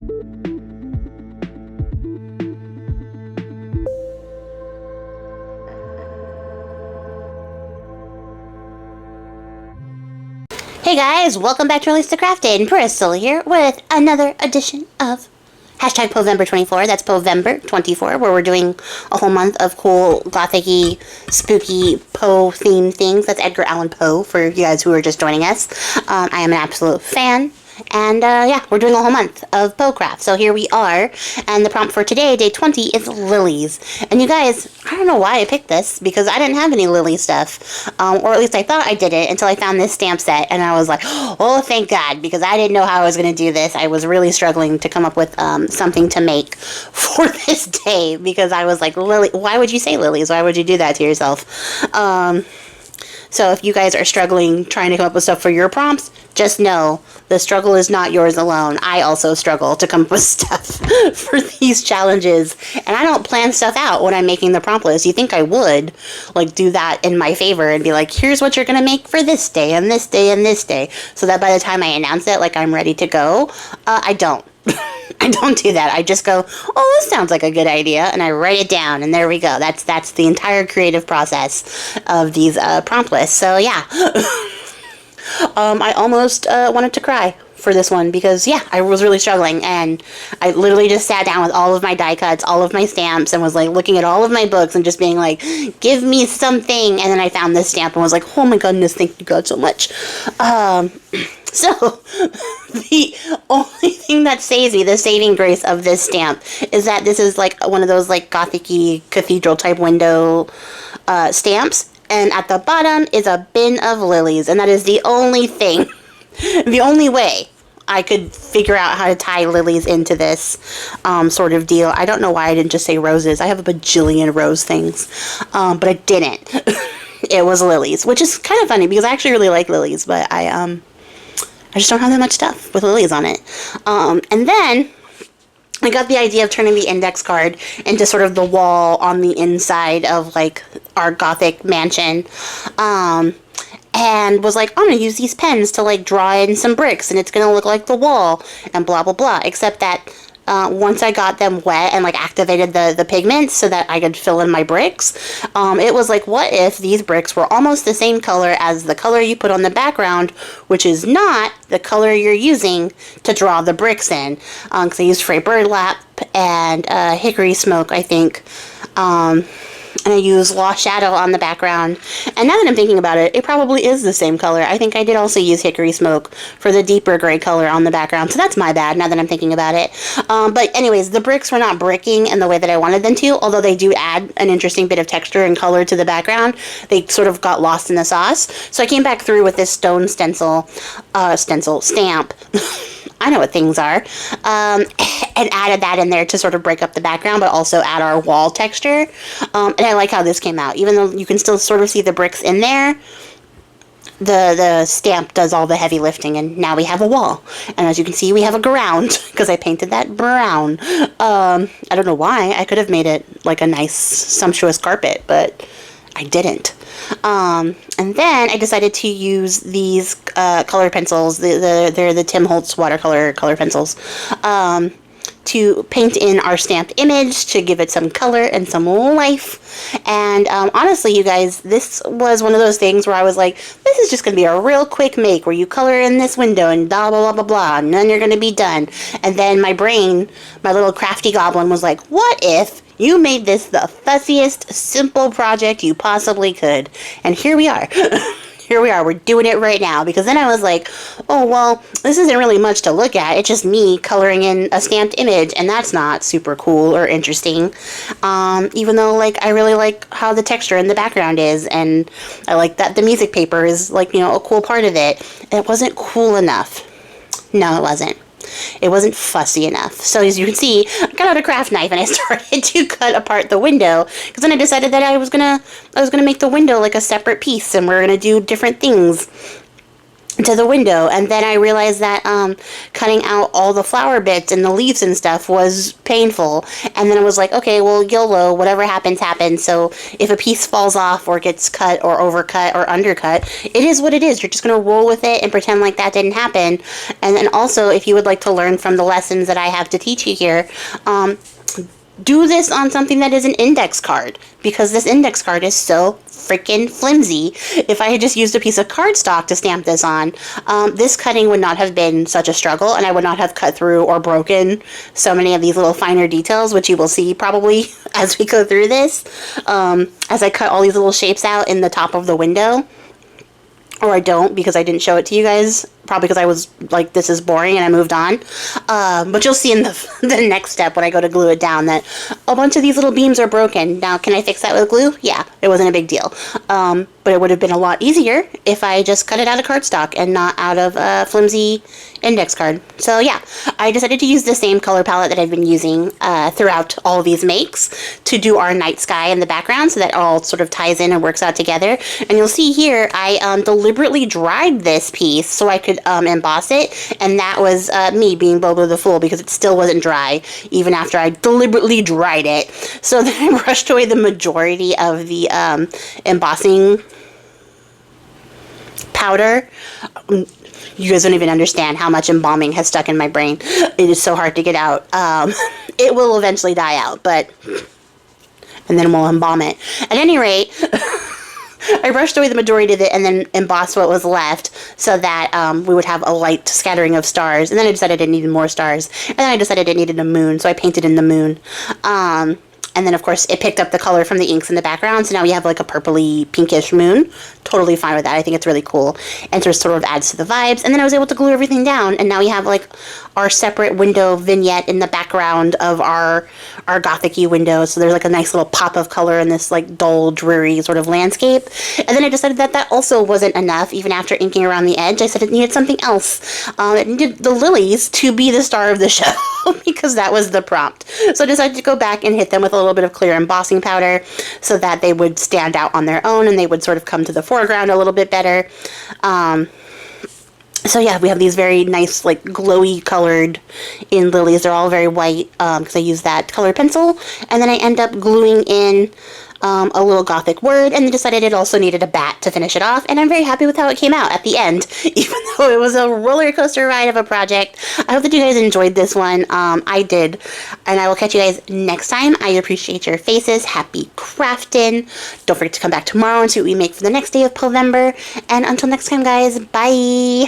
Hey guys, welcome back to Release the Craftin. Bristol here with another edition of hashtag Poevember 24. That's Poevember 24, where we're doing a whole month of cool, gothic-y, spooky Poe themed things. That's Edgar Allan Poe for you guys who are just joining us. I am an absolute fan. And, yeah, we're doing a whole month of Poe craft. So here we are, and the prompt for today, day 20, is lilies. And you guys, I don't know why I picked this, because I didn't have any lily stuff. Or at least I thought I didn't until I found this stamp set, and I was like, oh, thank God, because I didn't know how I was going to do this. I was really struggling to come up with something to make for this day, because I was like, Lily, why would you say lilies? Why would you do that to yourself? So if you guys are struggling trying to come up with stuff for your prompts, just know the struggle is not yours alone. I also struggle to come up with stuff for these challenges. And I don't plan stuff out when I'm making the prompt list. You think I would, like, do that in my favor and be like, here's what you're going to make for this day and this day and this day. So that by the time I announce it, like, I'm ready to go. I don't. I don't do that. I just go, oh, this sounds like a good idea, and I write it down, and there we go. That's the entire creative process of these prompt lists. So yeah, I almost wanted to cry for this one because, yeah, I was really struggling, and I literally just sat down with all of my die cuts, all of my stamps, and was like looking at all of my books and just being like, give me something. And then I found this stamp and was like, oh my goodness, thank you God so much. So, the only thing that saves me, the saving grace of this stamp, is that this is like one of those like gothic-y cathedral type window stamps, and at the bottom is a bin of lilies, and that is the only thing, the only way I could figure out how to tie lilies into this sort of deal. I don't know why I didn't just say roses. I have a bajillion rose things, but I didn't. It was lilies, which is kind of funny because I actually really like lilies, but I just don't have that much stuff with lilies on it. And then I got the idea of turning the index card into sort of the wall on the inside of, like, our gothic mansion. And was like, I'm going to use these pens to, like, draw in some bricks, and it's going to look like the wall, and blah, blah, blah. Except that once I got them wet and, like, activated the pigments so that I could fill in my bricks, it was like, what if these bricks were almost the same color as the color you put on the background, which is not the color you're using to draw the bricks in. Because I used fray burlap and hickory smoke, I think. And I use Lost Shadow on the background. And now that I'm thinking about it, it probably is the same color. I think I did also use hickory smoke for the deeper gray color on the background. So that's my bad, now that I'm thinking about it. But anyways, the bricks were not bricking in the way that I wanted them to, although they do add an interesting bit of texture and color to the background. They sort of got lost in the sauce. So I came back through with this stone stamp. I know what things are, and added that in there to sort of break up the background, but also add our wall texture, and I like how this came out. Even though you can still sort of see the bricks in there, the stamp does all the heavy lifting, and now we have a wall. And as you can see, we have a ground, because I painted that brown. I don't know why. I could have made it like a nice, sumptuous carpet, but I didn't. And then I decided to use these color pencils. They're the Tim Holtz watercolor color pencils, to paint in our stamped image to give it some color and some life. And honestly, you guys, this was one of those things where I was like, this is just going to be a real quick make where you color in this window and blah, blah, blah, blah, blah, and then you're going to be done. And then my brain, my little crafty goblin was like, what if you made this the fussiest, simple project you possibly could? And here we are. Here we are. We're doing it right now. Because then I was like, oh, well, this isn't really much to look at. It's just me coloring in a stamped image, and that's not super cool or interesting. Even though, like, I really like how the texture in the background is, and I like that the music paper is, like, you know, a cool part of it. It wasn't cool enough. No, it wasn't. It wasn't fussy enough. So as you can see, I got out a craft knife and I started to cut apart the window, because then I decided that I was gonna make the window like a separate piece, and we're gonna do different things. to the window, and then I realized that cutting out all the flower bits and the leaves and stuff was painful, and then I was like, okay, well, YOLO, whatever happens happens. So if a piece falls off or gets cut or overcut or undercut, it is what it is. You're just going to roll with it and pretend like that didn't happen. And then also, if you would like to learn from the lessons that I have to teach you here, do this on something that is an index card, because this index card is so freaking flimsy. If I had just used a piece of cardstock to stamp this on, this cutting would not have been such a struggle, and I would not have cut through or broken so many of these little finer details, which you will see probably as we go through this, as I cut all these little shapes out in the top of the window. Or I don't, because I didn't show it to you guys. Probably because I was like, this is boring, and I moved on. But you'll see in the next step when I go to glue it down that a bunch of these little beams are broken. Now, can I fix that with glue? Yeah, it wasn't a big deal. But it would have been a lot easier if I just cut it out of cardstock and not out of a flimsy index card. So yeah, I decided to use the same color palette that I've been using throughout all of these makes to do our night sky in the background, so that all sort of ties in and works out together. And you'll see here, I deliberately dried this piece so I could emboss it, and that was me being Bobo the Fool, because it still wasn't dry even after I deliberately dried it. So then I brushed away the majority of the embossing powder. You guys don't even understand how much embalming has stuck in my brain. It is so hard to get out. It will eventually die out, and then we'll embalm it. At any rate, I brushed away the majority of it and then embossed what was left, so that we would have a light scattering of stars. And then I decided I needed more stars. And then I decided I needed a moon, so I painted in the moon. And then, of course, it picked up the color from the inks in the background, so now we have like a purpley, pinkish moon. Totally fine with that. I think it's really cool, and sort of adds to the vibes. And then I was able to glue everything down, and now we have like our separate window vignette in the background of our Gothic-y window. So there's like a nice little pop of color in this like dull, dreary sort of landscape. And then I decided that that also wasn't enough, even after inking around the edge. I said it needed something else. It needed the lilies to be the star of the show, because that was the prompt. So I decided to go back and hit them with a little bit of clear embossing powder, so that they would stand out on their own and they would sort of come to the foreground a little bit better. So yeah, we have these very nice, like, glowy colored in lilies. They're all very white, because I use that colored pencil. And then I end up gluing in a little Gothic word, and then decided it also needed a bat to finish it off. And I'm very happy with how it came out at the end, even though it was a roller coaster ride of a project. I hope that you guys enjoyed this one. I did. And I will catch you guys next time. I appreciate your faces. Happy crafting. Don't forget to come back tomorrow and see what we make for the next day of Poevember. And until next time, guys, bye!